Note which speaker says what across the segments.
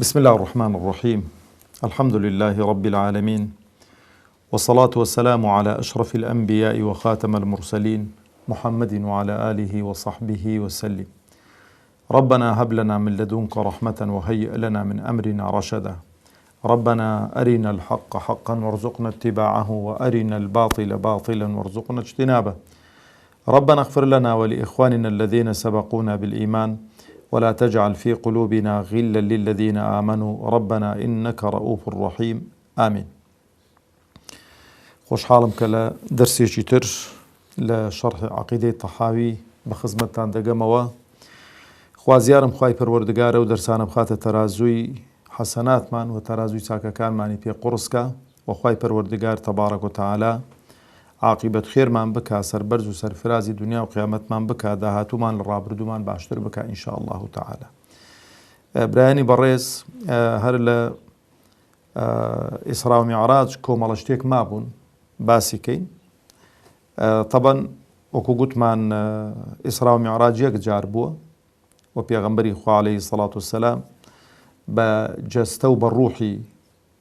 Speaker 1: بسم الله الرحمن الرحيم. الحمد لله رب العالمين، والصلاة والسلام على أشرف الأنبياء وخاتم المرسلين محمد وعلى آله وصحبه وسلم. ربنا هب لنا من لدنك رحمة وهيئ لنا من أمرنا رشدا. ربنا أرنا الحق حقا وارزقنا اتباعه، وأرنا الباطل باطلا وارزقنا اجتنابه. ربنا اغفر لنا ولإخواننا الذين سبقونا بالإيمان، ولا تجعل في قلوبنا غلا للذين آمنوا ربنا إنك رؤوف رحيم. آمين. خوشحاڵم کە لە دەرسێکی تر لە شەرح عەقیدەی تەحاوی بە خزمەتتان دەگەمەوە. خوازیارم خوای پەروەردگارە و دەرسانە بخاتە تەرازووی حەسەناتمان و تەرازووی چاکەکانمانی پێ قورسکە، و خوای پەروەردگار تەبارەک و تەعالا عاقبەت خێرمان بکا، سەربەرز و سەرفرازی دنیا و قیامەتمان بکا، داهاتوومان لە ڕابردوومان باشتر بکا ئینشاء الله تعالا. برایانی بەڕێز، هەر لە ئیسرا و میعراج کۆمەڵە شتێک مابوون باسی کەین. طبعا وەکو گوتمان ئیسرا و میعراج یەک جار بووە و پێغەمبەری خوا عەلەیهی سەڵات وسەلام بە جەستە و بە ڕوحی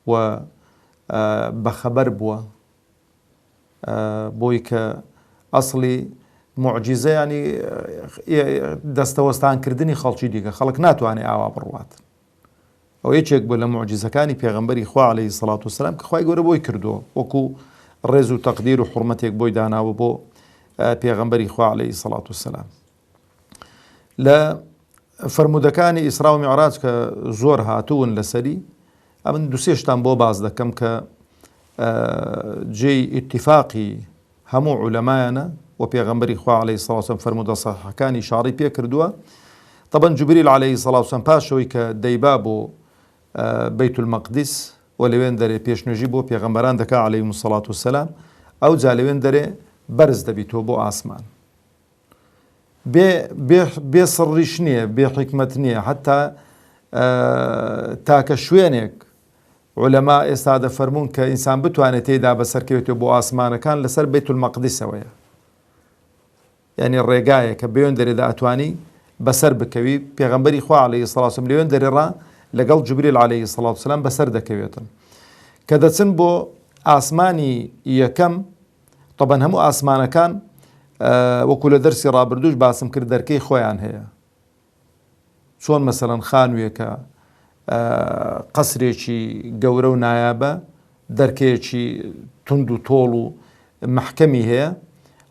Speaker 1: و بە خەبەر بووە، بۆی کە ئەسڵی معجیزە ینی دەستەوەستانکردنی خەڵکی دیکە، خەڵک ناتوانێت ئاوا بڕوات. ئەو یەکێک بوو لە معجیزەکانی پێغەمبەری خوا عەلەیهی سەڵات وسەلام کە خوای گەورە بۆی کردووە، وەکو ڕێز و تەقدیر و حورمەتێک بۆی داناوە بۆ پێغەمبەری خوا عەلەیهی سەڵات وسەلام. لە فەرمودەکانی ئیسرا و میعراج کە زۆر هاتوون لەسەری، ئەمن دووسێ شتان بۆ باز دەکەم کە جێی ئیتیفاقی هەموو عولەمایانە و پێغەمبەری خوا عەلەیهی سەڵات وسەلام فەرمودە سەحیحەکانی شاڕی پێ کردووە. طبعا جوبریل عەلەیهی سەڵات وسەلام پاشەوەی کە دەیبا بۆ بەیت المەقدس و لەوێن دەرێ پێشنوێژی بۆ پێغەمبەران دەکا عەلەیهیمو سەڵات وسەلام، ئەو جا لەوێن دەرێ بەرز دەبیتەوە بۆ ئاسمان. بێ سڕیش نییە، بێ حیکمەت نییە، حتا تاکە شوێنێک عولەما ئێستا دەفەرمون کە ئینسان بتوانێت تێیدا بەسەرکەوێتەوە بۆ ئاسمانەکان لەسەر بەیت المەقدسەوەیە، یعنی ڕێگایە کە بێوێن دەرێدا ئەتوانی بەسەر بکەوی. پێغەمبەری خوا عەلەیهی سەڵات وسەلام لەوێن دەرێڕا لەگەڵ جوبریل عەلەیهی سەڵات وسەلام بەسەر دەکەوێتن کە دەچن بۆ ئاسمانی یەکەم. طبعا هەموو ئاسمانەکان وەکو لە دەرسی ڕابردووش باسم کرد دەرکەی خۆیان هەیە، چۆن مەسەڵەن خانوویەکە قەسرێکی گەورە و نایابە، دەرکەیەکی تند و تۆڵ و محکەمی هەیە.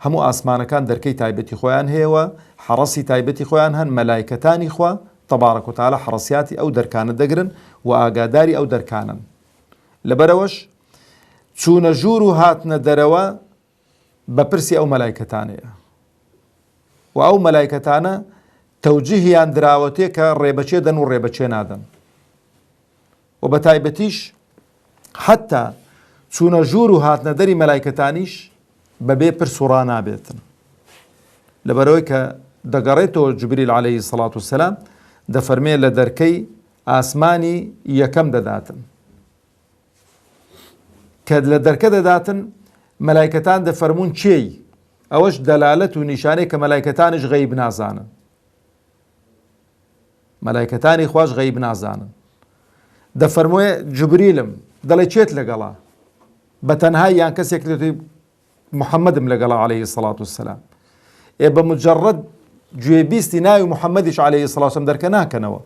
Speaker 1: هەموو ئاسمانەکان دەرکەی تایبەتی خۆیان هەیەوە، حەڕەسی تایبەتی خۆیان هەن. مەلایکەتانی خوا تەبارەک و تەعالا حەڕەسیاتی ئەو دەرکانە دەگرن و ئاگاداری ئەو دەرکانن. لەبەرەوەش چوونە ژوور و هاتنە دەرەوە بە پرسی ئەو مەلایکەتانەیە، و ئەو مەلایکەتانە تەوجیهیان دراوەتێ کە ڕێبەچێ دەن و ڕێبەچێ نادەن، و بە تایبەتیش حتا چوونە ژوور و هاتنە دەری مەلایکەتانیش بەبێ پرس و ڕا نابێتن. لەبەرەوەی کە دەگەڕێتەوە جوبریل عەلەیهی سەڵات وسەلام دەفەرمێ لە دەرکەی ئاسمانی یەکەم دەداتن، کە لە دەرکە دەداتن مەلایکەتان دەفەرمون چێی، ئەوەش دەلالەت و نیشانەی کە مەلایکەتانش غەیب نازانن، مەلایکەتانی خوش غەیب نازانن. دەفەرموێ جوبریلم، دەڵێ چێت لەگەڵا، بە تەنهای یان کەسێک دەڵێ محەممەدم لەگەڵا عەلەیهی سەڵات وسەلام. بە مجەڕەد گوێبیستی ناوی محەممەدیش عەلەیهی سەڵات وسەلام دەرکە ناکەنەوە.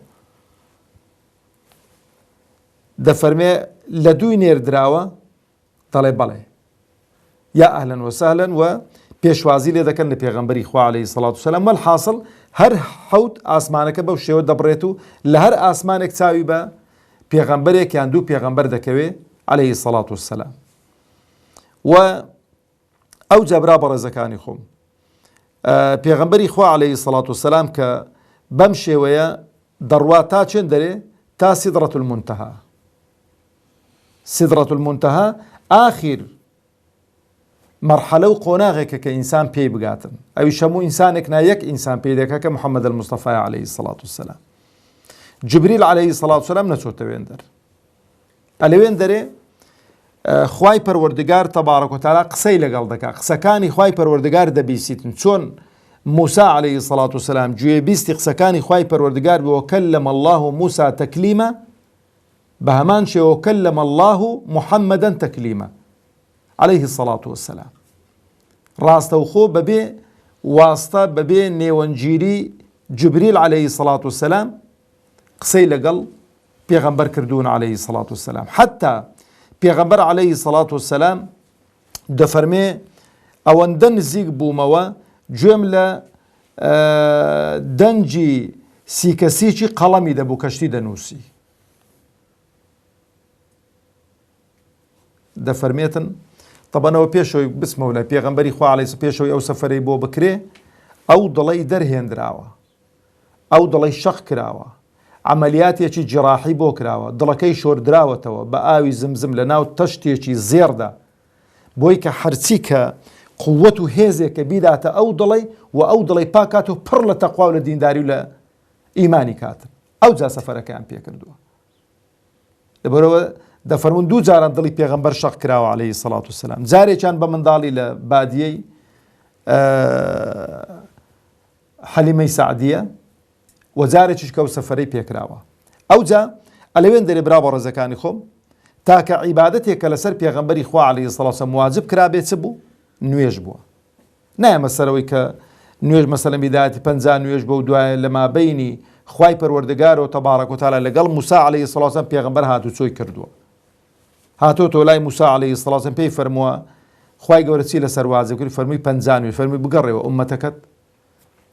Speaker 1: دەفەرمێ لە دووی نێردراوە، دەڵێ بەڵێ، یا ئەهلەن وەسەهلەن، و پێشوازی لێ دەکەن لە پێغەمبەری خوا عەلەیهی سەڵات وسەلام. وەلحاصڵ هەر حەوت ئاسمانەکە بەو شێوە دەبڕێت و لە هەر ئاسمانێک چاوی بە پێغەمبەرێک یان دوو پێغەمبەر دەکەوێ عەلەیهی سەڵات وسەلام. و ئەو جەبرا بەڕێزەکانی خۆم، پێغەمبەری خوا عەلەیهی سەڵات وسەلام کە بەم شێوەیە دەڕوا تا چێن دەرێ، تا سیدرەت المونتەها. سیدرەت المونتەها ئاخر مەرحەلە و قۆناغێکە کە ئینسان پێی بگاتن. ئەویش هەموو ئینسانێک یەک ئینسان پێی دەکا کە محەممەد الموستەفای عەلەیهی سەڵات وسەلام. جوبریل عەلەیهی سەڵات وسەلام نەچۆتە وێن دەر، ئەلەوێن دەرێ خوای پەروەردگار تەبارەک و تەعالا قسەی لەگەڵ دەکا، قسەکانی خوای پەروەردگار دەبیسیتن، چۆن موسا عەلەیهی سەڵات وسەلام گوێبیستی قسەکانی خوای پەروەردگار بووە، کەلەمە الله موسا تەکلیمە، بهمان شيء وكلم الله محمدا تكليما عليه الصلاة والسلام. راستوخو ببي واسطة ببي نيوانجيري جبريل عليه الصلاة والسلام قسەی لەگەڵ پێغەمبەر کردوون عليه الصلاة والسلام. حتى پێغەمبەر عليه الصلاة والسلام دەفەرمێ ئەوەندە نزیک بوومەوە گوێم لە دەنجی سیکەسیکی قەڵەمی دەبوو کەشتی دەنووسی. دەفەرمێتن تەبەنەوە پێشەوەی بسمەوە لە پێغەمبەری خوا عەلەیهی پێشەوەی ئەو سەفەرەی بۆ بکرێ ئەو دڵی دەرهێنراوە، ئەو دڵی شەق کراوە، عملیاتێکی جراحی بۆ کراوە، دڵەکەی شۆردراوەتەوە بە ئاوی زمزم لە ناو تەشتێکی زێردا بۆی کە هەرچی کە قووەت و هێزێکە بیداتە ئەو دڵی و ئەو دڵی پاکات و پڕ لە تەقوا و لە دینداری و لە ئیمانی کاتن. ئەو جا سەفەرەکەیان پێ کردووە. لەبەرەوە دەفەرمون دوو جاران دڵی پێغەمبەر شەق کراوە عەلەیهی سەڵات وسەلام. جارێکیان بە منداڵی لە بادیەی حەلیمەی سەعدیە و جارێکیش کە ئەو سەفەرەی پێکراوە. ئەو جا ئەلەوێن دەرێ برا بە ڕێزەکانی خۆم تاکە عیبادەتێکە لەسەر پێغەمبەری خوا عەلەیهی سەڵات وسەلام واجب کرابێت چ بوو؟ نوێژ بووە. نایە مەسەرەوەی کە نوێژ مەسەلەن بیداەتی 50 نوێژ بە و دوایە لە مابەینی خوای پەروەردگارەوە تەبارەک و تەعالا لەگەڵ موسا عەلەیهی سەڵات وسەلام پێغەمبەر هاتوو چۆی کردووە. هاتۆتەوە لای موسا عەلەیهی سەڵات وسەلام پێی فەرمووە خوای گەورە چی لەسەر واجب کرد؟ فەرمووی 50 نوێژ. فەرمووی بگەڕێەوە ئوممەتەکەت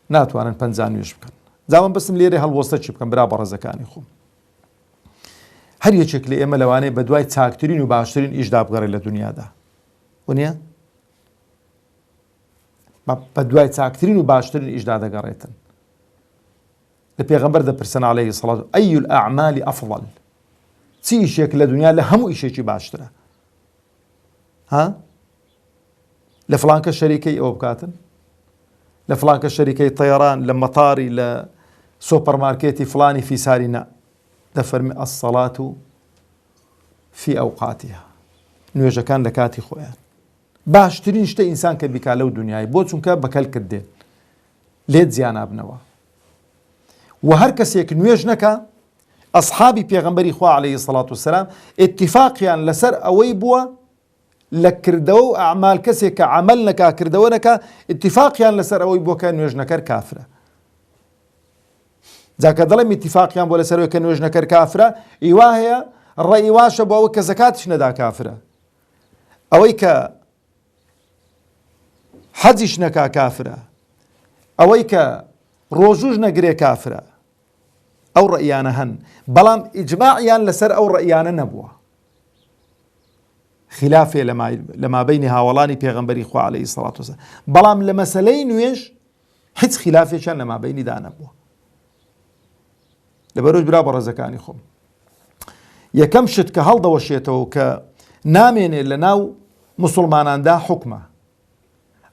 Speaker 1: ناتوانن 50 نوێژ بکەن. جاوان بەسم لێرە هەڵوەستە چی بکەم برا بە ڕێزەکانی خۆم. هەر یەکێک لە ئێمە لەوانەیە بە دوای چاکترین و باشترین ئیشدا بگەڕێت لە دنیادا. وانە؟ بە دوای چاکترین و باشترین ئیشدا دەگەڕێتن. لە پێغەمبەر دەپرسن عەلەیهی سەڵات ئەی الأعمال ئەفضل؟ چی ئیشێک لە دنیا لە هەموو ئیشێکی باشترە؟ ها؟ لە فڵانکە شەریکەی ئەوە بکاتن؟ لە فڵانکە شەریکەی تەیەران لە مەتاری لە سۆپەرمارکێتی فڵانی فیساری نا. دەفەرمی ئەسەڵات فی ئەوقاتیها. نوێژەکان لە کاتی خۆیان. باشترین شتە ئینسان کە بیکا لەو دنیای بۆ چونکە بەکەل کردێن لێت زیان نابنەوە. و هەر کەسێک نوێژ نەکا ئەسحابی پێغەمبەری خوا عەلەیهی سەڵات وسەلام ئیتیفاقیان لەسەر ئەوەی بووە لە کردەوە و ئەعمال کەسێک کە عەمەل نەکا کردەوە نەکا ئیتیفاقیان لەسەر ئەوەی بووە کە نوێژنەکەر کافرە. جاکە دەڵێم ئیتیفاقیان بۆ لەسەرەوەی کە نوێژنەکەر کافرە ئیوا هەیە ڕێی واشە بۆ ئەوە کە زەکاتش نەدا کافرە، ئەوەی کە حەجیش نەکا کافرە، ئەوەی کە ڕۆژوش نەگرێ کافرە. ئەو ڕەئیانە هەن بەڵام ئیجماعیان لەسەر ئەو ڕەئیانە نەبووە. خلافێ لە مابەینی هاوڵانی پێغەمبەری خوا عەلەیهی سەڵات وسەلام. بەڵام لە مەسەلەی نوێژ هیچ خلافێکیان لە مابەینیدا نەبووە. لەبەرەوەی برا بە ڕێزەکانی خۆم یەکەم شت کە هەڵدەوەشێتەوە کە نامێنێ لە ناو موسڵماناندا حوکمە.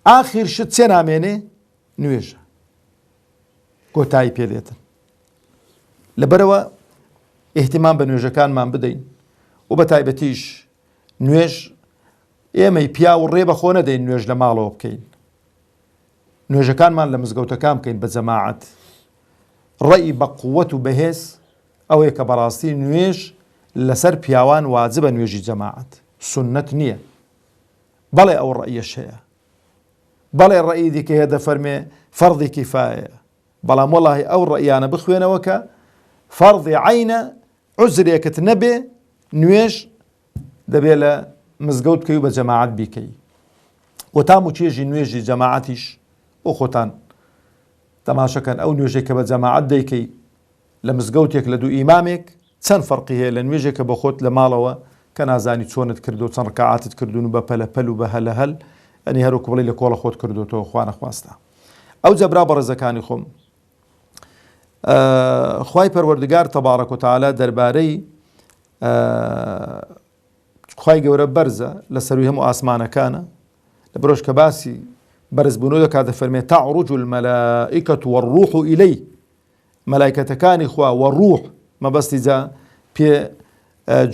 Speaker 1: ئاخر شت چێ نامێنێ؟ نوێژە. کۆتایی پێدێتن. لەبەرەوە ئیهتیمام بە نوێژەکانمان بدەین و بە تایبەتیش نوێژ ئێمەی پیا و ڕێ بەخۆ نەدەین نوێژ لە ماڵەوە بکەین. نوێژەکانمان لە مزگەوتەکان بکەین بە جەماعەت. ڕێی بە قووەت و بەهێز ئەوەیە کە بەڕاستی نوێژ لەسەر پیاوان واجبە نوێژی جەماعەت سونەت نییە. بەڵێ ئەو ڕەئیەش هەیە، بەڵێ ڕەئی دیکە هەیە دەفەرمێ فەرضی کیفایەیە، بەڵام وەڵاهی ئەو ڕەئیانە بخوێنەوە کە فەرضی عەینە عوزرێکت نەبێ نوێژ دەبێ لە مزگەوت بکەی و بە جەماعەت بیکەی. و تام و چێژی نوێژی جەماعەتیش بۆ خۆتان تەماشەکەن ئەو نوێژێک کە بە جەماعەت دەیکەی لە مزگەوتێک لە دوو ئیمامێک چەند فەرقی هەیە لە نوێژێکە بە خۆت لە ماڵەوە کە نازانی چۆنت کردو چەند ڕکعاتت کردوون و بە پەلەپەل و بە هەلەهەل ئەنی هەروەکو بڵێ لە کۆڵە خۆت کردوتەوە خوا نەخواستە. ئەو جەبرا بە ڕێزەکانی خۆم خوای پەروەردگار تەبارەک و تەعالا دەربارەی خوای گەورە بەرزە لە سەروی هەموو ئاسمانەکانە لەبەرەوەش کە باسی بەرزبوونەوە دەکات دەفەرمێت تعرج المەلائکەة والروح إليه. مەلایکەتەکانی خوا وەڕوح مەبەستی جا پێ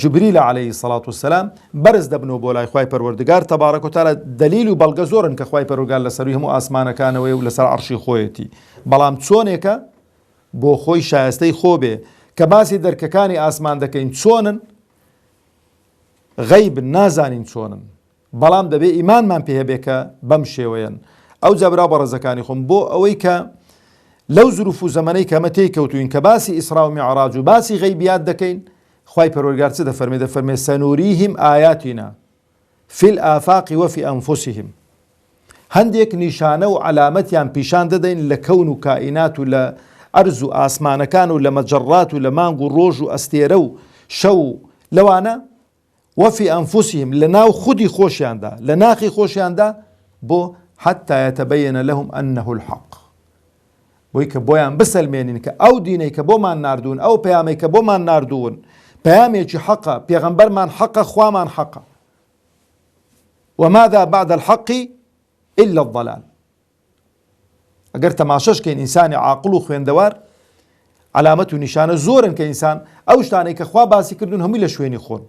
Speaker 1: جبریل عەلەیهی سەڵات وسەلام بەرز دەبنەوە بۆ لای خوای پەروەردگار تەبارەک و تەعالا. دلیل و بەڵگە زۆرن کە خوای پەروەردگار لە سەروی هەموو ئاسمانەکانەوەی و لەسەر عەرشی خۆیەتی، بەڵام چۆنێکە بۆ خۆی شایستەی خۆ بێ کە باسی دەرکەکانی ئاسمان دەکەین چۆنن غەیب نازانین چۆنن، بەڵام دەبێ ئیمانمان پێ هەبێ کە بەم شێوەیەن. ئەو جابرا بەڕێزەکانی خۆم بۆ ئەوەی کە لەو زروف و زەمەنەی کە ئەمە تێکەوتوین کە باسی ئیسرا و میعراج و باسی غەیبیات دەکەین، خوای پەروەردگار چ دەفەرمێ سەنوریهم ئایاتینا فی الآفاق وفی ئەنفوسهم، هەندێک نیشانە و علامەتیان پیشان دەدەین لە کەون و کائینات و لە ئەرز و ئاسمانەکان و لە مەجەڕات و لە مانگ و ڕۆژ و ئەستێرە و شەو لەوانە وفی ئەنفوسهم لە ناو خودی خۆشیاندا لە ناخی خۆشیاندا بۆ حتى يتبين لهم أنه الحق، بۆی کە بۆیان بسەلمێنین کە ئەو دینەی کە بۆمان ناردوون ئەو پەیامەی کە بۆمان ناردوون پەیامێکی حەقە، پێغەمبەرمان حەقە، خوامان حەقە. وماذا بعد الحق إلا الضلال. ئەگەر تەماشەشکەین ئینسانی عاقڵ و خوێندەوار علامەت و نیشانە زۆرن کە ئینسان ئەو شتانەی کە خوا باسی کردوون هەمووی لە شوێنی خۆن،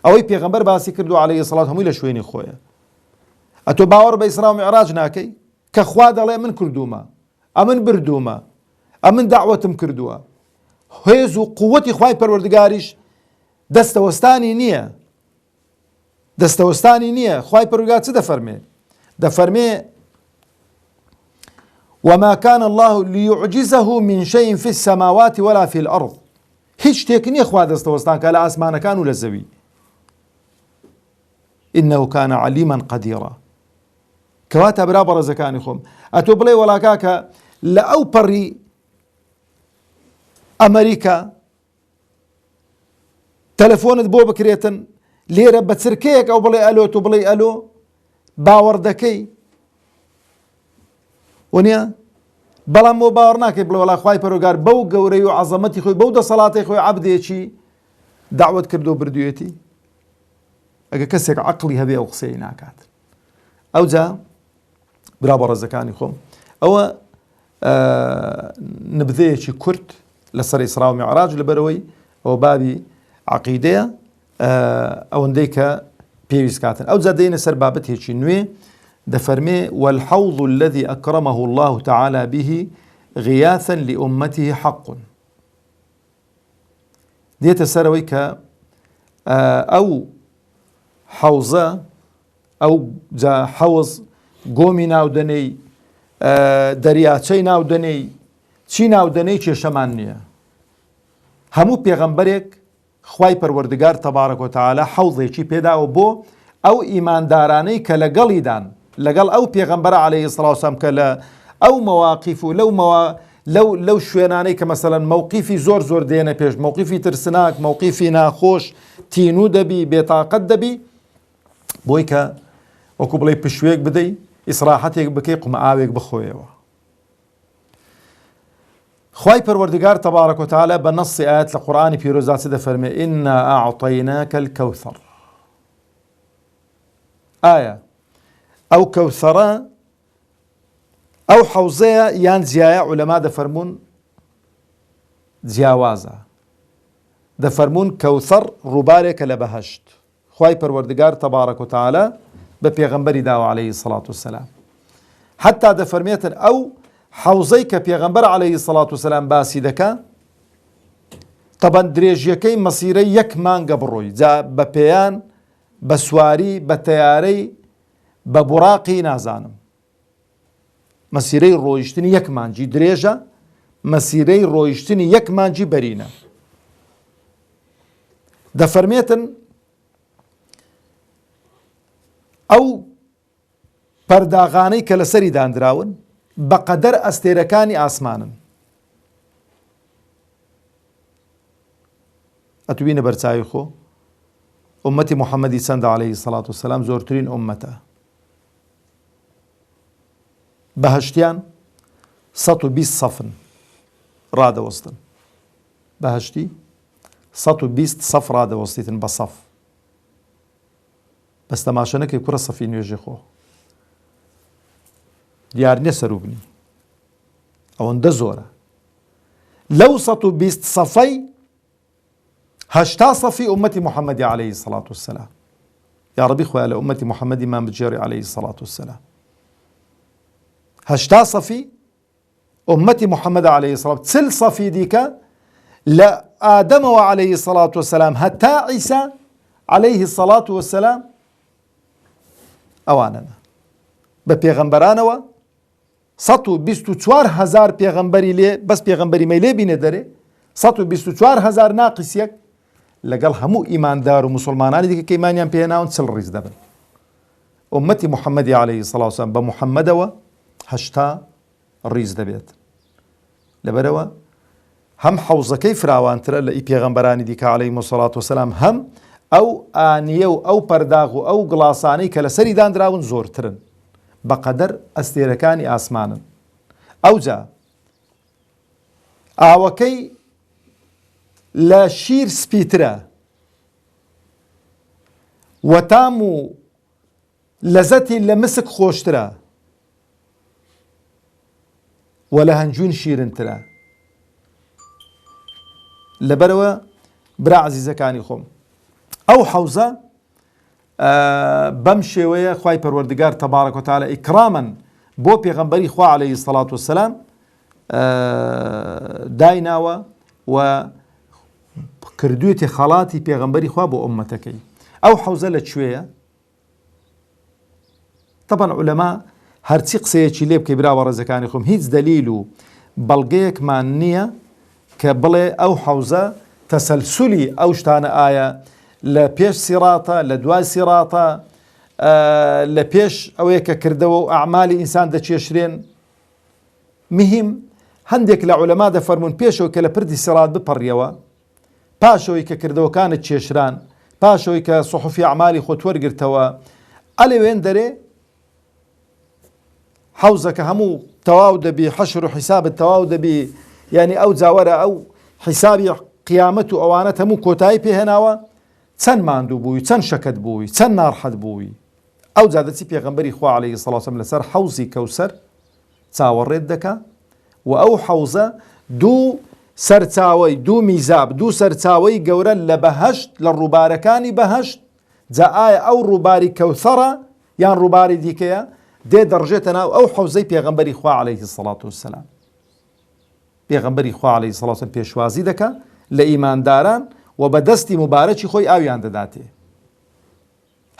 Speaker 1: ئەوەی پێغەمبەر باسی کردو عەلەیهی سەڵات هەمووی لە شوێنی خۆیە. ئەتۆ باوەڕ بە ئیسرا و میعراج ناکەی کە خوا دەڵێ من کردومە، ئەمن بردومە، ئەمن داوەتم کردووە. هێز و قووەتی خوای پەروەردگاریش دەستەوەستانی نییە، دەستەوەستانی نییە. خوای پەروەردگار چ دەفەرمێ؟ دەفەرمێ وما كان الله ليعجزه من شيء في السماوات ولا في الأرض. هیچ شتێک نییە خوا دەستەوەستان کە لە ئاسمانەکان و لە زەوی. إنه كان عليما قديرا. کەواتە برا بەڕێزەکانی خۆم ئەتۆ بڵێ وەڵا کاکە لە ئەو پەڕی ئەمریکا تەلەفۆنت بۆ بکرێتن لێرە بە چرکەیەک ئەو بڵێ ئەلۆ تۆ بڵێ ئەلۆ باوەڕ دەکەی وەنیە؟ بەڵام بۆ باوەڕ ناکەی بڵێ وەڵا خوای پەروەردگار بەو گەورەی و عەزەمەتی خۆی بەو دەسەڵاتی خۆی عەبدێکی داوەت کردو بردوێتی؟ ئەگە کەسێک عەقڵی هەبێ ئەو قسەی ناکات. ئەوجا برا بەڕێزەکانی خۆم ئەوە نبذەیەکی کورت لەسەر ئیسرا و میعراج لەبەرەوەی ئەوە بابی عەقیدەیە ئەوەندەی کە پێویست کاتن. ئەوجا دەینە سەر بابەتێکی نوێ دەفەرمێ والحوض الذي أكرمه الله تعالى به غياثا لأمته حق. دێتە سەرەوەی کە ئەو حەوزە ئەو جا حەوز گۆمی ناودەنەی دەریاچەی ناودەنەی چی ناودەنەی کێشەمان نییە. هەموو پێغەمبەرێک خوای پەروەردگار تەبارەک و تەعالا حەوزێکی پێداوە بۆ ئەو ئیماندارانەی کە لەگەڵیدان لەگەڵ ئەو پێغەمبەرە عەلەیهی سەڵات وسەلام کە لە ئەو مەواقیف و لەو شوێنانەی کە مەسەلەن مووقیفی زۆر زۆر دێنە پێش، مووقیفی ترسناک، مووقیفی ناخۆش، تینوو دەبی، بێتاقەت دەبی، بۆی کە وەکو بڵێ پشوێک بدەی ئیسراحەتێک بکەی قومە ئاوێک بخۆیەوە. خوای پەروەردگار تەبارەک و تەعالا بە نەسی ئاەت لە قورئانی پیرۆزدا چ دەفەرمێ ئینا ئەعطەیناکە الکەوثەر. ئایا ئەو کەوثەرە ئەو حەوزەیە یان جیایە؟ عولەما دەفەرمون جیاوازە، دەفەرمون کەوثەر ڕووبارێکە لە بەهەشت. خوای پەروەردگار تەبارەک و تەعالا بە پێغەمبەری داوە عەلەیهی سەڵات وسەلام. حتا دەفەرمێتن ئەو حەوزەی کە پێغەمبەر عەلەیهی سەڵات وسەلام باسی دەکا تەبەن درێژیەکەی مەسیرەی یەک مانگە بڕۆی، جا بە پێیان بە سواری بە تەیارەی بە بوڕاقی نازانم، مەسیرەی ڕۆیشتنی یەک مانجی درێژە، مەسیرەی ڕۆیشتنی یەک مانجی بەرینە. دەفەرمێتن ئەو پەرداغانەی کە لەسەری دانراون بەقەدەر ئەستێرەکانی ئاسمانن. ئەتوبینە بەرچاوی خۆ ئومەتی محەممەدی چەندە عەلەیهی سەڵات وسەلام زۆرترین ئومەتە. بەهەشتیان 120 سەفن ڕادەوەستن، بەهەشتی 120 سەف ڕادەوەستیتن بە سەف. بەس تەماشە نەکەی کوڕە سەفی نوێژی خۆ دیار نییە سەروبنی، ئەوەندە زۆرە. لەو 120 سەفەی 80 سەفی ئومەتی محەممەدی عەلەیهی سەڵات وسەلام. یا ڕەبی خۆیان لە ئومەتی محەممەدی مان بجێڕی عەلەیهی سەڵات وسەلام. 80 سەفی ئومەتی محەممەد عەلەیهی سەڵات، 40 سەفی دیکە لە ئادەمەوە عەلەیهی سەڵات وەسەلام هەتا عیسا عەلەیهی سەڵات وەسەلام ئەوانن بە پێغەمبەرانەوە 124,000 پێغەمبەری لێ بەس پێغەمبەری مەی لێ بینێ دەرێ 124,000 ناقیسیەک لەگەڵ هەموو ئیماندار و مسلمانانی دیکە کە ئیمانیان پێهێناون چل ڕیز دەبن. ئومەتی محەممەدی عەلەیهی سەڵات وەسەلام بە محەممەدەوە 80 ڕیز دەبێت. لەبەرەوە هەم حەوزەکەی فراوانترە لە پێغەمبەرانی دیکە عەلەیهیمو سەڵات وەسەلام، هەم ئەو ئانیە و ئەو پەرداغ و ئەو گڵاسانەی کە لەسەری دانراون زۆرترن بەقەدەر ئەستێرەکانی ئاسمانن. ئەوجا ئاوەکەی لە شیر سپیترە، وەتام و لەزەتی لە مسک خۆشترە، و لە هەنجوین شیرنترە. لەبەرەوە برا عەزیزەکانی خۆم، ئەو حەوزە بەم شێوەیە خوای پەروەردگار تەبارەک وتەعالە ئیکرامەن بۆ پێغەمبەری خوا عەلەیهی سەڵات وەسەلام دایناوە و کردوویەتی خەڵاتی پێغەمبەری خوا بۆ ئوممەتەکەی. ئەو حەوزە لەکوێیە؟ طبعاً عولەما هەرچی قسەیەکی لێ بکەی براوە ڕێزەکانی خۆم، هیچ دەلیل و بەڵگەیەکمان نییە کە بڵێ ئەو حەوزە تەسەلسولی ئەو شتانە ئایا لە پێش سیراتە، لە دوای سیراتە، لە پێش ئەوەیە کە کردەوە و ئەعمالی ئینسان دەچێشرێن. مهم هەندێک لە عولەما دەفەرمون پێشەوە کە لە پردی سیرات بپەڕیەوە، پاشەوەی کە کردەوەکانت چێشران، پاشەوەی کە سوحوفی ئەعمالی خۆت وەرگرتەوە، ئەلێوێن دەرێ حەوزەکە هەموو تەواو دەبی، حەشر و حیسابت تەواو دەبی، یعنی ئەو جاوەرە ئەو حیسابی قیامەت و ئەوانەت هەموو کۆتایی پێهێناوە، چەند ماندوو بووی، چەند شەکەت بووی، چەند ناڕحەت بووی. ئەو جا دەچی پێغەمبەری خوا عەلەیهی سەڵات وەسەلام لەسەر حەوزی کەوسەر چاوەڕێت دەکا و ئەو حەوزە دوو سەرچاوەی، دوو میزاب، دوو سەرچاوەی گەورە لە بەهەشت، لە ڕووبارەکانی بەهەشت. جا ئایا ئەو ڕووباری کەوسەرە یان ڕووباری دیکەیە؟ دێ دەڕژێتە ناو ئەو حەوزەی پێغەمبەری خوا عەلەیهی سەڵات وەسەلام. پێغەمبەری خوا عەلەیهی سەڵات وەسەلام پێشوازی دەکا لە ئیمانداران و بە دەستی مبارەکی خۆی ئاویان دەداتێ.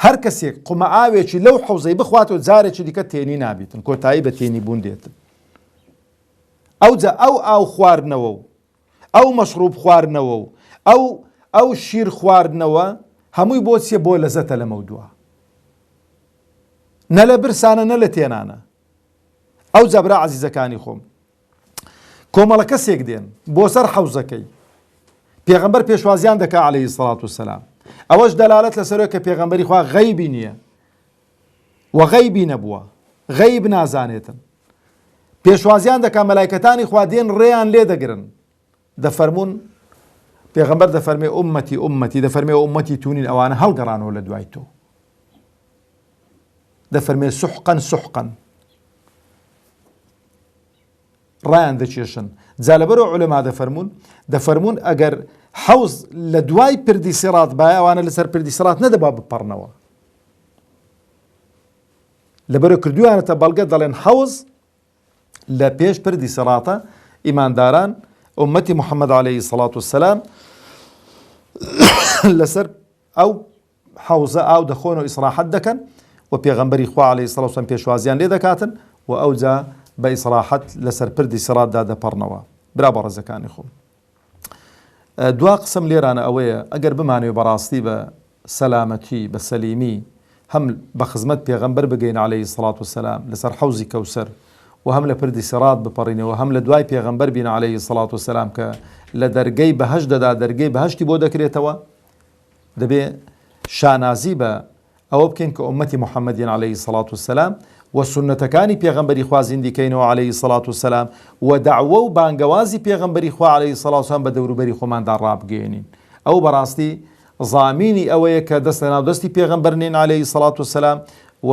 Speaker 1: هەر کەسێک قومە ئاوێکی لەو حەوزەی بخواتەوە جارێکی دیکە تێنی نابیتن، کۆتایی بە تێنی بوون دێتن. ئەوجا ئەو ئاو خواردنەوە و ئەو مەشروب خواردنەوە و ئەو شیر خواردنەوە هەمووی بۆ چیە؟ بۆ لەزەتە لە مەودووە، نە لە برسانە نە لە تێنانە. ئەوجا برا عەزیزەکانی خۆم، کۆمەڵە کەسێک دێن بۆ سەر حەوزەکەی، پێغەمبەر پێشوازیان دەکا عەلەیهی سەڵات وەسەلام. ئەوەش دەلالەت لەسەرەوە کە پێغەمبەری خوا غەیبی نییە و غەیبی نەبووە، غەیب نازانێتن. پێشوازیان دەکا مەلایکەتانی خوا دێن ڕێیان لێ دەگرن، دەفەرمون پێغەمبەر دەفەرمێ ئوممەتی ئوممەتی، دەفەرمێ ئوممەتی تونین ئەوانە هەڵگەڕانەوە لە دوای تۆ، دەفەرمێ سوحقەن سوحقەن، ڕایان دەچێشن. جا لەبەرەوە عولەما دەفەرمون ئەگەر حەوز لە دوای پردی سیرات بایە، ئەوانە لەسەر پردی سیرات نەدەبا بپەڕنەوە، لەبەرەوە کردویانەتە بەڵگە دەڵێن حەوز لە پێش پردی سیراتە ئیمانداران ئومەتی محەممەد عەلەیهی سەڵات وەسەلام لەسەر ئەو حەوزە ئاو دەخۆن و ئیسراحەت دەکەن و پێغەمبەری خوا عەلەیهی سەڵات وەسەلام پێشوازیان لێ دەکاتن و ئەوجا بە ئیسراحەت لەسەر پردی سیراتدا دەپەڕنەوە. برا بەڕێزەکانی خۆم، دوا قسم لێرانە ئەوەیە ئەگەر بمانوێ بەڕاستی بە سەلامەتی، بە سەلیمی، هەم بە خزمەت پێغەمبەر بگەین عەلەیهی سەڵات وەسەلام لەسەر حەوزی کەوسەر و هەم لە پردی سیرات بپەڕینەوە، هەم لە دوای پێغەمبەر بین عەلەیهی سەڵات وەسەلام کە لە دەرگەی بەهەشتدا دەرگەی بەهەشتی بۆ دەکرێتەوە، دەبێ شانازی بە ئەوە بکەین کە ئومەتی محەممەدین عەلەیهی سەڵات وەسەلام و سنەتەکانی پێغەمبەری خوا زیندیکەینەوە عەلەیهی سەڵات وەسەلام و دەعوە و بانگەوازی پێغەمبەری خوا عەلەیهی سەڵات وەسەلام بە دەوروبەری خۆماندا ڕابگەێنین. ئەو بەڕاستی زامینی ئەوەیە کە دەست لە ناو دەستی پێغەمبەر نین عەلەیهی سەڵات وەسەلام و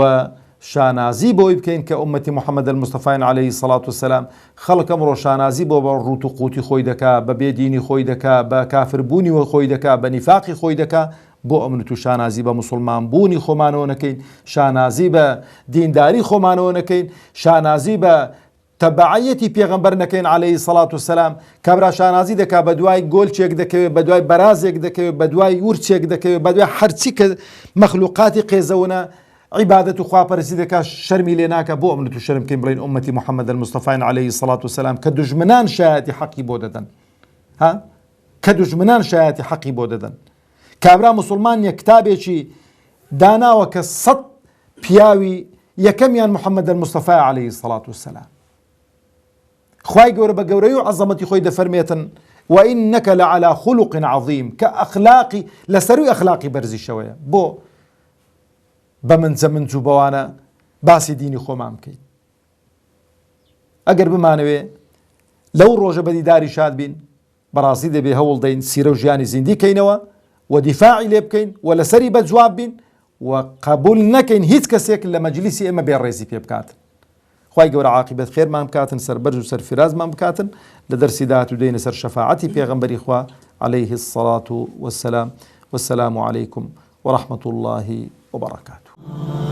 Speaker 1: شانازی بۆی بکەین کە ئومەتی محەممەد المستەفاین عەلەیهی سەڵات وەسەلام. خەڵک ئەمڕۆ شانازی بۆ بە ڕوت و قوتی خۆی دەکا، بە بێدینی خۆی دەکا، بە کافربوونی خۆی دەکا، بە نیفاقی خۆی دەکا، بۆ ئەمنت و شانازی بە مسلمان بوونی خۆمانەوە نەکەین، شانازی بە دینداری خۆمانەوە نەکەین، شانازی بە تەبعەتی پێغەمبەر نەکەین عەلەیهی سەڵات وسەلام، کابرا شانازی دەکا بە دوای گۆلچێک دەکەوێت، بە دوای بەرازێک دەکەوێت، بە دوای ورچێک دەکەوێت، بە دوای هەرچی کە مەخلوقاتی قێزەونە عیبادەت و خواپەرستی دەکا، شەرمی لێ ناکە. بۆ ئەمنت و شەرم کەین بڵین ئومەتی محەممەد المستەفاین عەلەیهی سەڵات وسەلام کە دوژمنان شایەتی حەقی بۆ دەدەن، کە دوژمنان شایەتی حەقی بۆ دەدەن. کابرا مسلمانیە کتابێکی داناوە کە 100 پیاوی یەکەمیان محەممەد المستەفای عەلەیهی سەڵات وسەلام. خوای گەورە بە گەورەی و عەزەمەتی خۆی دەفەرمێتن وَإِنَّكَ لَعَلَى خُلُقٍ عَظِيمٍ کە ئەخلاقی لەسەروی ئەخلاقی بەرزیشەوەیە. بۆ بە منجە و بەوانە باسی دینی خۆمان بکەین. ئەگەر بمانەوێ لەو ڕۆژە بەدیداری شاد بین، بەڕاستی دەبێ هەوڵ دەین سیرە و ژیانی زیندی کەینەوە و دیفاعی لێ بکەین و لەسەری بە جواب بین و قبول نەکەین هیچ کەسێک لە مەجلیسی ئێمە بێڕێزی پێ بکاتن. خوای گەورە عاقبەت خێرمان بکاتن، سەربەرز و سەرفرازمان بکاتن. لە دەرسی داهات و دێنە سەر شەفاعەتی پێغەمبەری خوا عەلەیهی الصەڵات وەسسەلام. وەسسەلام عەلەیکم وەڕەحمەتوڵڵاهی وبەڕەکاتوه.